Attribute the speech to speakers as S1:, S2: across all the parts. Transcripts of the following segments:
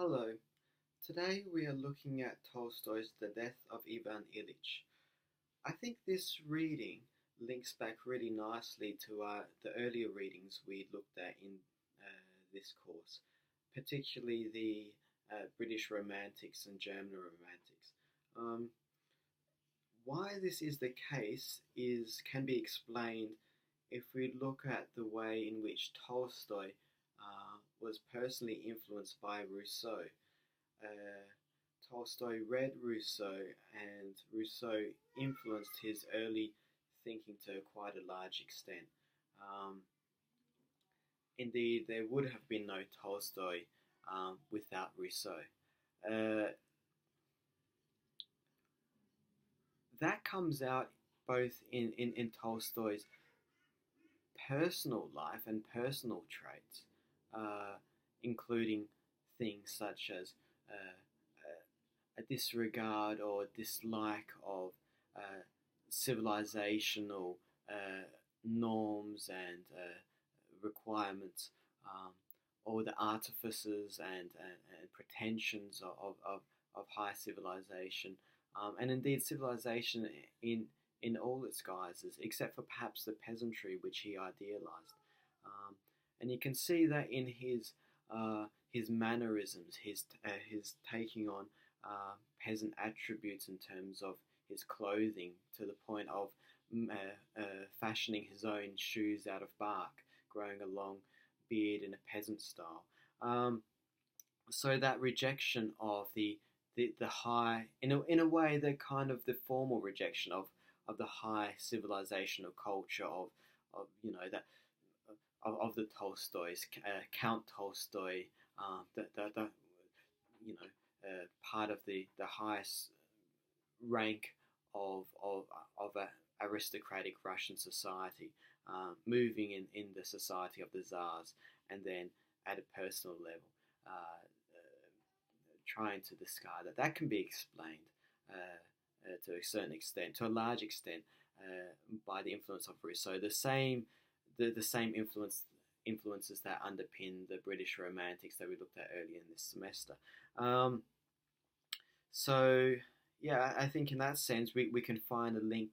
S1: Hello. Today we are looking at Tolstoy's The Death of Ivan Ilyich. I think this reading links back really nicely to the earlier readings we looked at in this course, particularly the British Romantics and German Romantics. Um, why this is the case can be explained if we look at the way in which Tolstoy was personally influenced by Rousseau. Uh, Tolstoy read Rousseau, and Rousseau influenced his early thinking to quite a large extent. Um, Indeed, there would have been no Tolstoy without Rousseau. Uh, that comes out both in Tolstoy's personal life and personal traits, including things such as a disregard or dislike of civilizational norms and requirements, or the artifices and pretensions of high civilization, and indeed civilization in all its guises, except for perhaps the peasantry which he idealized. And you can see that in his mannerisms, his taking on peasant attributes in terms of his clothing, to the point of fashioning his own shoes out of bark, growing a long beard in a peasant style. So that rejection of the high, in a way, the kind of the formal rejection of the high civilizational culture of of the Tolstoys, Count Tolstoy, the part of the highest rank of a aristocratic Russian society, moving in the society of the Tsars, and then at a personal level, trying to discard that can be explained to a certain extent, to a large extent, by the influence of Rousseau. The same influences that underpin the British Romantics that we looked at earlier in this semester. So yeah, I think in that sense we can find a link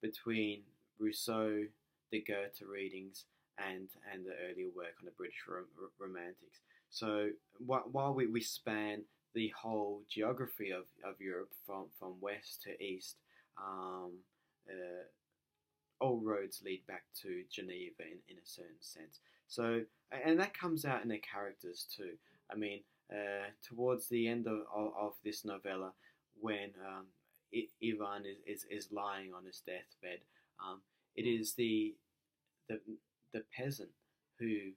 S1: between Rousseau, the Goethe readings, and the earlier work on the British Romantics. So while we span the whole geography of Europe from west to east, all roads lead back to Geneva in a certain sense. So, and that comes out in the characters too. I mean, towards the end of this novella, when Ivan is lying on his deathbed, it is the peasant who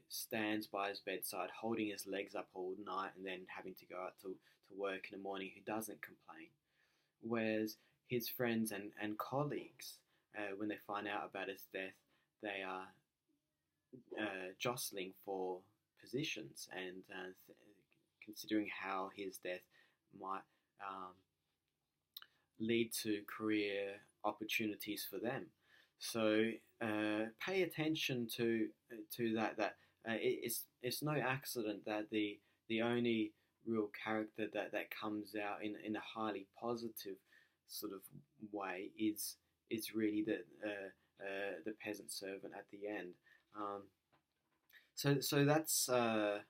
S1: stands by his bedside, holding his legs up all night, and then having to go out to work in the morning, who doesn't complain. Whereas his friends and colleagues, when they find out about his death, they are jostling for positions and considering how his death might lead to career opportunities for them. So pay attention to that. It's no accident that the only real character that comes out in a highly positive sort of way is really the peasant servant at the end. So that's I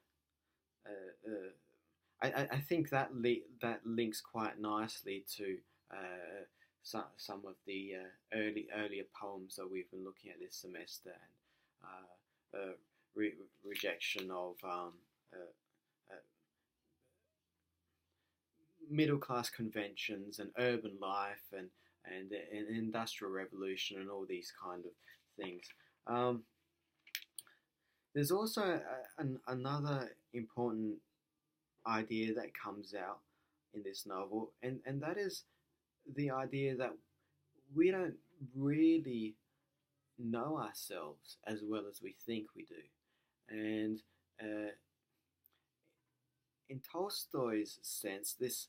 S1: think that links quite nicely to some of the earlier poems that we've been looking at this semester, and rejection of middle class conventions and urban life and an industrial revolution and all these kind of things. There's also another important idea that comes out in this novel, and that is the idea that we don't really know ourselves as well as we think we do. And in Tolstoy's sense, this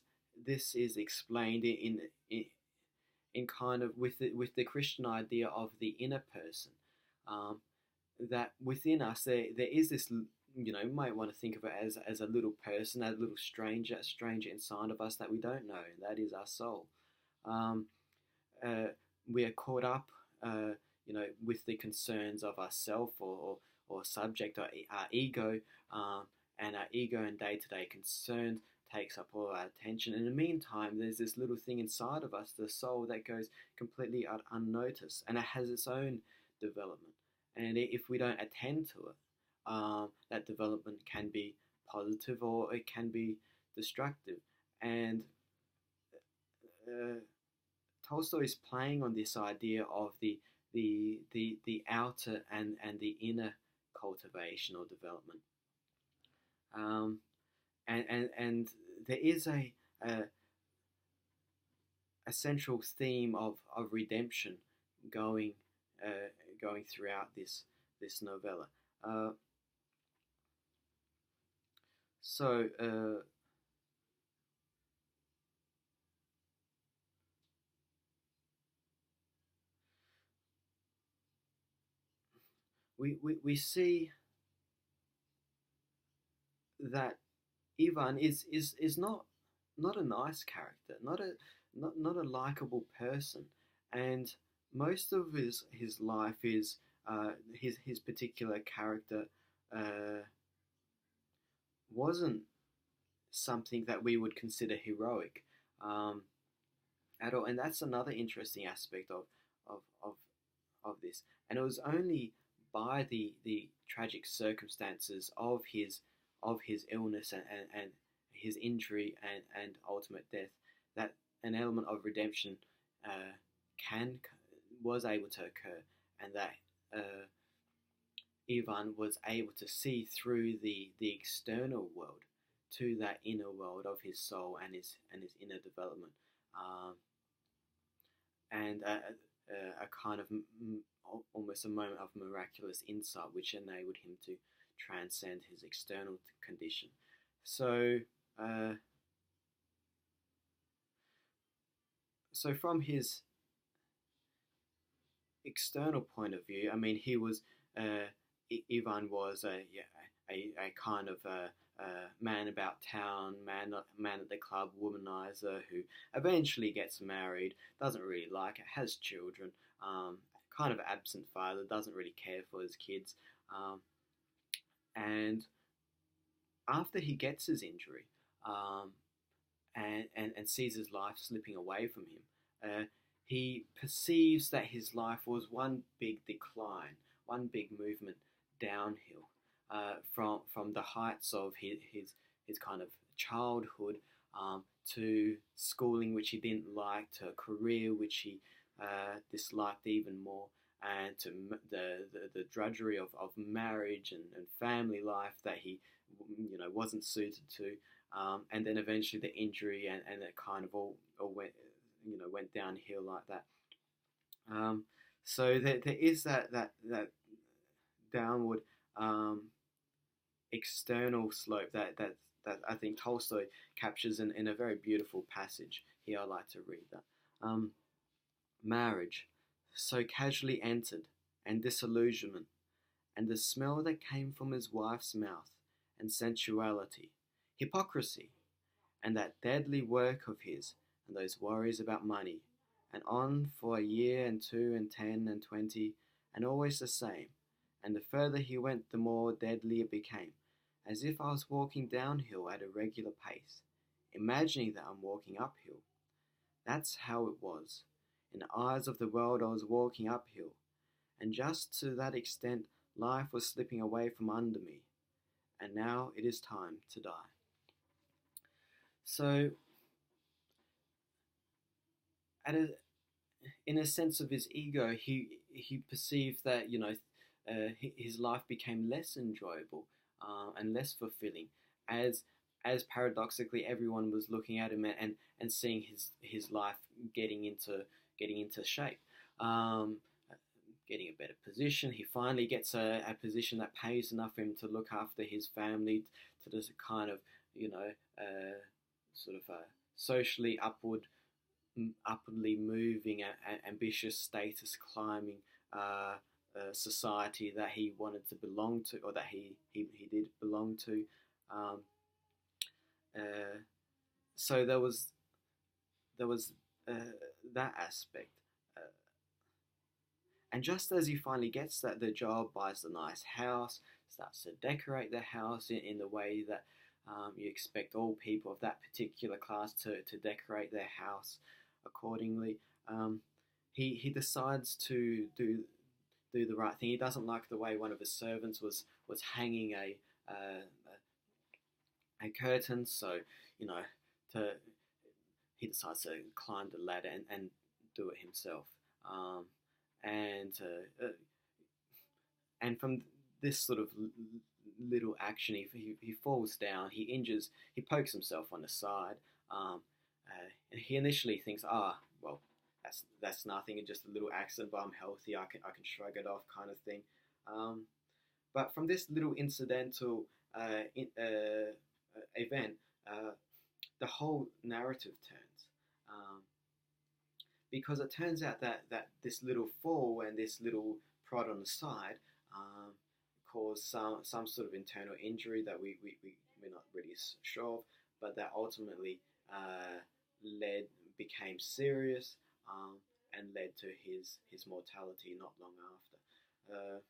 S1: is explained in kind of with the Christian idea of the inner person, that within us there is this you might want to think of it as a little person, a little stranger inside of us that we don't know. That is our soul. Um, we are caught up, with the concerns of ourself or subject or our ego, and our ego and day-to-day concerns takes up all our attention. In the meantime, there's this little thing inside of us, the soul, that goes completely unnoticed, and it has its own development. And if we don't attend to it, that development can be positive or it can be destructive. And Tolstoy is playing on this idea of the outer and the inner cultivation or development. And there is a central theme of redemption going throughout this novella. So we see that Ivan is not a nice character, not a likable person, and most of his life is his particular character wasn't something that we would consider heroic at all, and that's another interesting aspect of this. And it was only by the tragic circumstances of his illness and his injury and ultimate death that an element of redemption was able to occur, and that Ivan was able to see through the external world to that inner world of his soul and his inner development, and a kind of almost a moment of miraculous insight which enabled him to transcend his external condition. So from his external point of view, I mean, he was Ivan was a kind of man about town, man at the club, womanizer who eventually gets married, doesn't really like it, has children, kind of absent father, doesn't really care for his kids, and after he gets his injury, and sees his life slipping away from him, he perceives that his life was one big decline, one big movement downhill, from the heights of his kind of childhood, to schooling which he didn't like, to a career which he disliked even more, and to the drudgery of marriage and family life that he wasn't suited to, and then eventually the injury and it kind of all went downhill like that. So there is that downward external slope that I think Tolstoy captures in a very beautiful passage. Here I'd like to read that. Marriage, so casually entered, and disillusionment, and the smell that came from his wife's mouth, and sensuality, hypocrisy, and that deadly work of his, and those worries about money, and on for a year and 2 and 10 and 20, and always the same, and the further he went the more deadly it became, as if I was walking downhill at a regular pace, imagining that I'm walking uphill. That's how it was. In the eyes of the world I was walking uphill, and just to that extent life was slipping away from under me, and now it is time to die. So, in a sense of his ego, he perceived that his life became less enjoyable and less fulfilling, as paradoxically everyone was looking at him and seeing his life getting into shape, getting a better position. He finally gets a position that pays enough for him to look after his family, to this kind of sort of a socially upwardly moving, ambitious, status climbing society that he wanted to belong to, or that he did belong to. Um, uh, so there was that aspect. Uh, and just as he finally gets the job, buys a nice house, starts to decorate the house in the way that you expect all people of that particular class to decorate their house accordingly. He decides to do the right thing. He doesn't like the way one of his servants was hanging a curtain, so to he decides to climb the ladder and do it himself. Um, and and from this sort of little action, he falls down, he pokes himself on the side, and he initially thinks, well, that's nothing, it's just a little accident, but I'm healthy, I can shrug it off, kind of thing. But from this little incidental event, the whole narrative turns. Because it turns out that this little fall and this little prod on the side caused some sort of internal injury that we're not really sure of, but that ultimately became serious and led to his mortality not long after.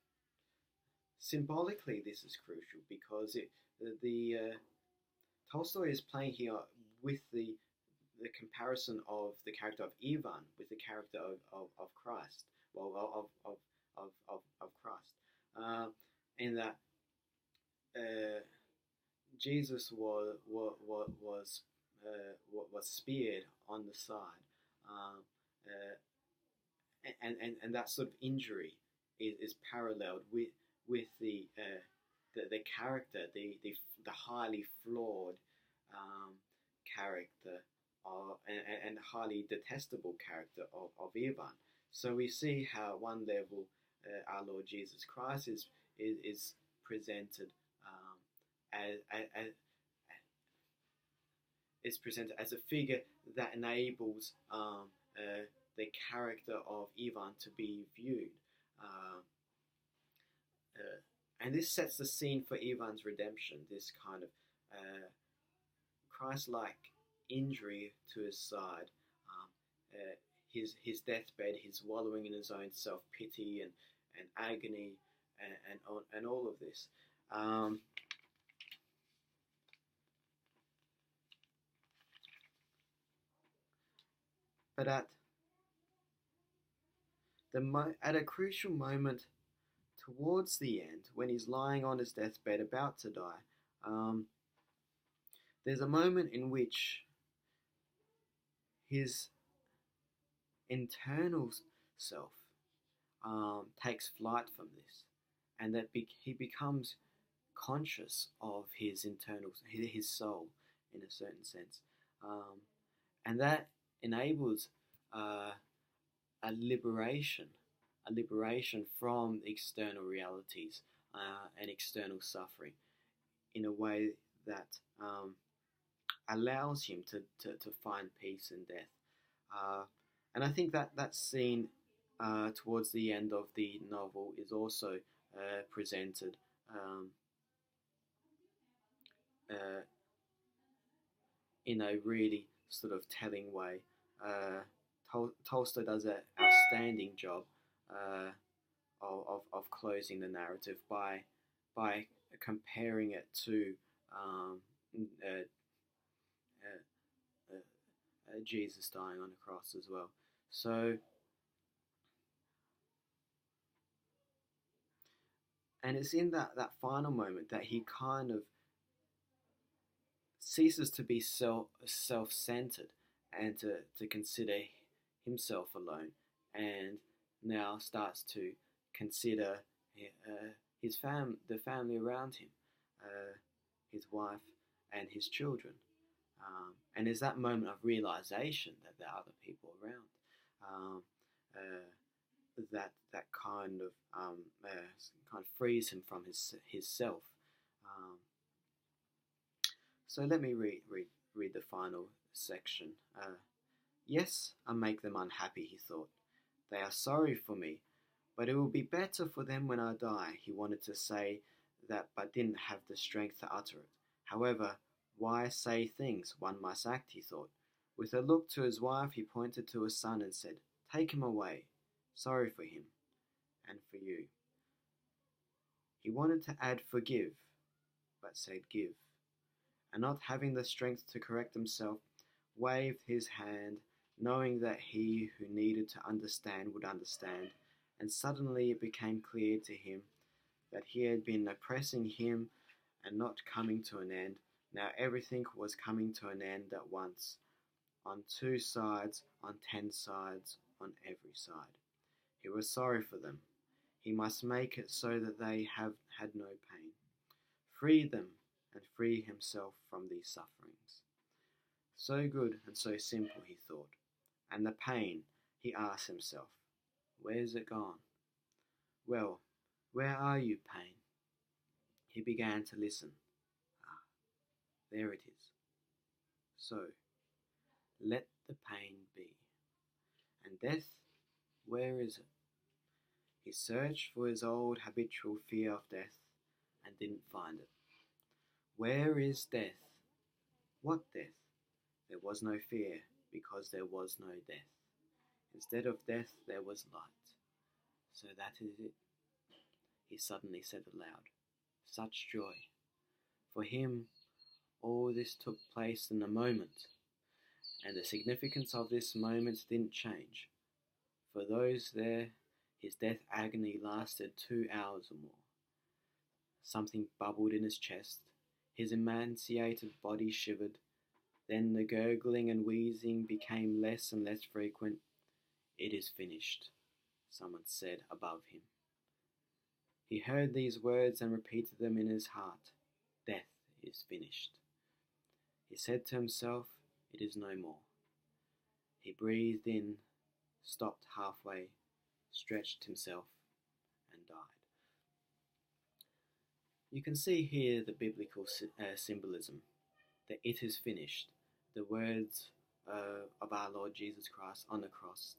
S1: Symbolically, this is crucial because Tolstoy is playing here with the comparison of the character of Ivan with the character of Christ, of Christ, in that Jesus was speared on the side, and that sort of injury is paralleled with the character, the highly flawed character and highly detestable character of Ivan. So we see how one level our Lord Jesus Christ is presented as a figure that enables the character of Ivan to be viewed. And this sets the scene for Ivan's redemption, this kind of Christ-like injury to his side, his deathbed, his wallowing in his own self-pity and agony and all of this. But at a crucial moment towards the end, when he's lying on his deathbed about to die, there's a moment in which his internal self takes flight from this, and that he becomes conscious of his soul in a certain sense, and that enables a liberation from external realities and external suffering in a way that allows him to find peace in death. And I think that scene towards the end of the novel is also presented in a really sort of telling way. Tolstoy does an outstanding job of closing the narrative by comparing it to Jesus dying on the cross as well. So, and it's in that final moment that he kind of ceases to be self-centered and to consider himself alone, and now starts to consider the family around him, his wife and his children. And there's that moment of realization that there are other people around. That kind of frees him from his self. So let me read the final section. Yes, I make them unhappy, he thought. They are sorry for me, But it will be better for them when I die. He wanted to say that but didn't have the strength to utter it. However, why say things? One must act, he thought. With a look to his wife, he pointed to his son and said, "Take him away. Sorry for him and for you." He wanted to add forgive, but said give, and not having the strength to correct himself, waved his hand, knowing that he who needed to understand would understand, and suddenly it became clear to him that he had been oppressing him and not coming to an end. Now everything was coming to an end at once, on 2 sides, on 10 sides, on every side. He was sorry for them. He must make it so that they have had no pain. Free them and free himself from these sufferings. So good and so simple, he thought. And the pain, he asked himself, where's it gone? Well, where are you, pain? He began to listen. Ah, there it is. So, let the pain be. And death, where is it? He searched for his old habitual fear of death and didn't find it. Where is death? What death? There was no fear because there was no death. Instead of death, there was light. So that is it, he suddenly said aloud. Such joy. For him, all this took place in a moment, and the significance of this moment didn't change. For those there, his death agony lasted 2 hours or more. Something bubbled in his chest. His emaciated body shivered. Then the gurgling and wheezing became less and less frequent. It is finished, someone said above him. He heard these words and repeated them in his heart. Death is finished. He said to himself, it is no more. He breathed in, stopped halfway, stretched himself, and died. You can see here the biblical symbolism, that it is finished. The words of our Lord Jesus Christ on the cross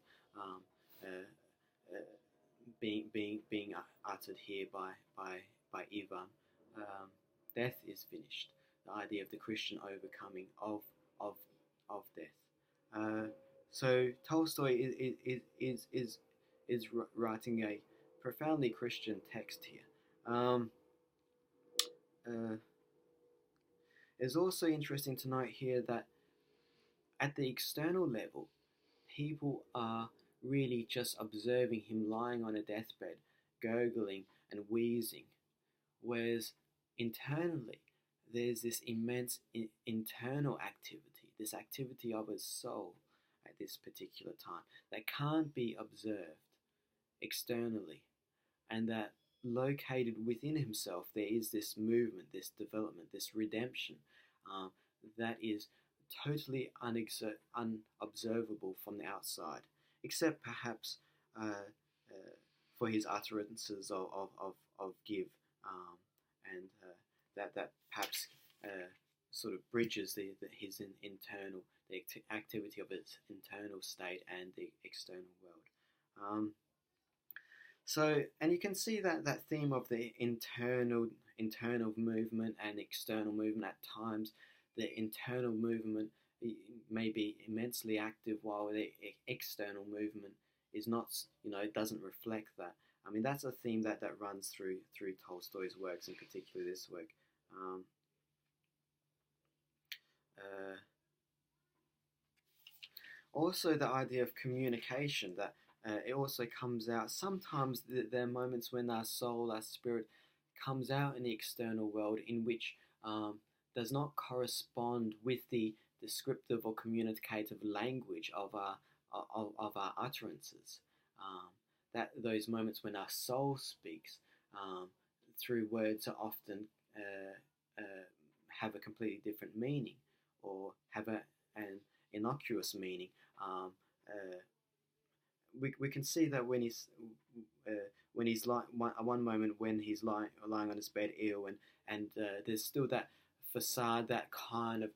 S1: being uttered here by Ivan. Death is finished. The idea of the Christian overcoming of death. So Tolstoy is writing a profoundly Christian text here. It's also interesting to note here that at the external level, people are really just observing him lying on a deathbed, gurgling and wheezing, whereas internally there's this immense internal activity, this activity of his soul at this particular time that can't be observed externally, and that located within himself there is this movement, this development, this redemption that is totally unobservable from the outside, except perhaps for his utterances of give, and that perhaps sort of bridges his internal, the activity of his internal state and the external world. So, and you can see that theme of the internal movement and external movement at times. The internal movement may be immensely active, while the external movement is not, it doesn't reflect that. I mean, that's a theme that runs through Tolstoy's works, in particular this work. Also, the idea of communication, that it also comes out. Sometimes there are moments when our soul, our spirit, comes out in the external world in which does not correspond with the descriptive or communicative language of our utterances. That those moments when our soul speaks through words are often have a completely different meaning, or have an innocuous meaning. We can see that when he's one moment when he's lying on his bed ill, and there's still that facade, that kind of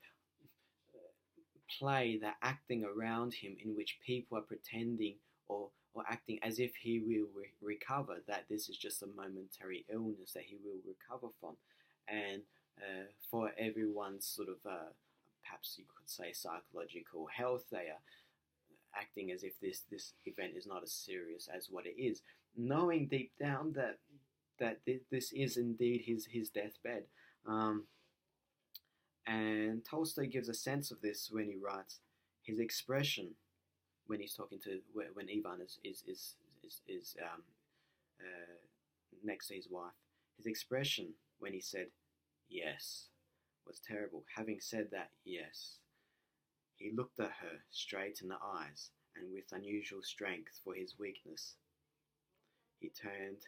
S1: play, that acting around him, in which people are pretending or or acting as if he will recover, that this is just a momentary illness that he will recover from. And for everyone's sort of, perhaps you could say, psychological health, they are acting as if this event is not as serious as what it is, knowing deep down that this is indeed his deathbed. And Tolstoy gives a sense of this when he writes, his expression when he's talking to, when Ivan is next to his wife, his expression when he said yes was terrible. Having said that, yes, he looked at her straight in the eyes, and with unusual strength for his weakness, he turned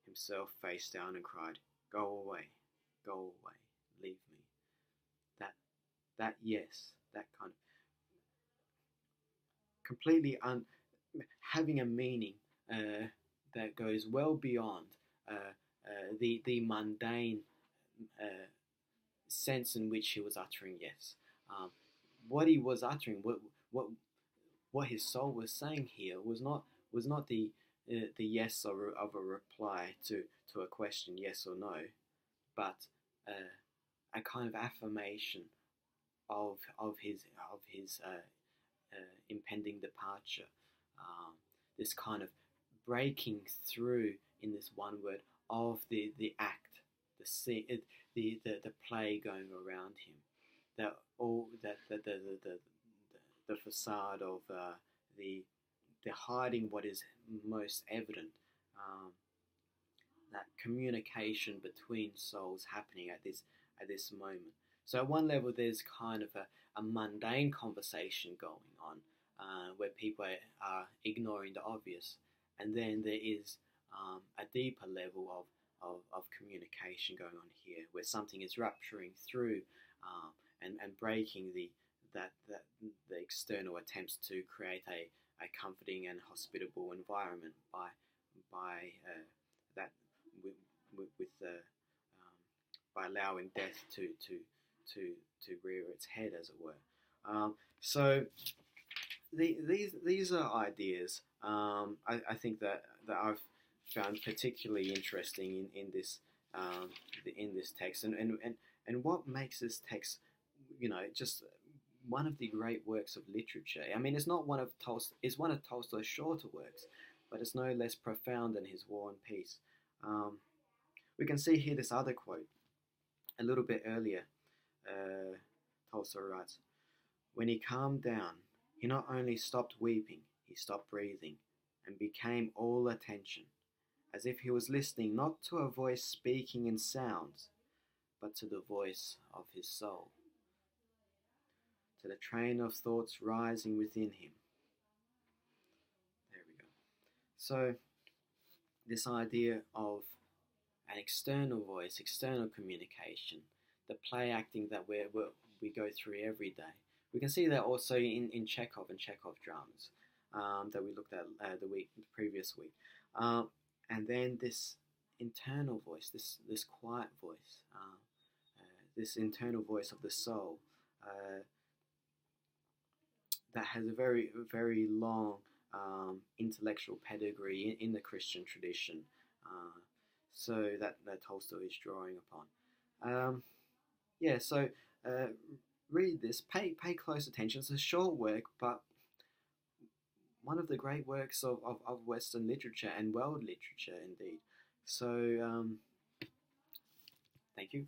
S1: himself face down and cried, "Go away, leave me." That yes, that kind of completely having a meaning that goes well beyond the mundane sense in which he was uttering yes. What he was uttering, what his soul was saying here was not the yes of a reply to a question, yes or no, but a kind of affirmation of his impending departure. This kind of breaking through in this one word of the act, the scene, the play going around him, the facade of the hiding what is most evident, that communication between souls happening at this moment. So at one level, there's kind of a mundane conversation going on, where people are ignoring the obvious, and then there is a deeper level of communication going on here, where something is rupturing through and breaking the external attempts to create a comforting and hospitable environment by that by allowing death to rear its head, as it were. So these are ideas I think that I've found particularly interesting in this text, and what makes this text, just one of the great works of literature. I mean, it's one of Tolstoy's shorter works, but it's no less profound than his War and Peace. We can see here this other quote a little bit earlier. Tolstoy writes, "When he calmed down, he not only stopped weeping, he stopped breathing, and became all attention, as if he was listening not to a voice speaking in sounds, but to the voice of his soul, to the train of thoughts rising within him." There we go. So this idea of an external voice, external communication, the play acting that we go through every day. We can see that also in Chekhov and Chekhov dramas that we looked at the previous week. And then this internal voice, this quiet voice, this internal voice of the soul, that has a very, very long intellectual pedigree in the Christian tradition. So that Tolstoy is drawing upon. So read this, pay close attention. It's a short work, but one of the great works of Western literature and world literature indeed. So thank you.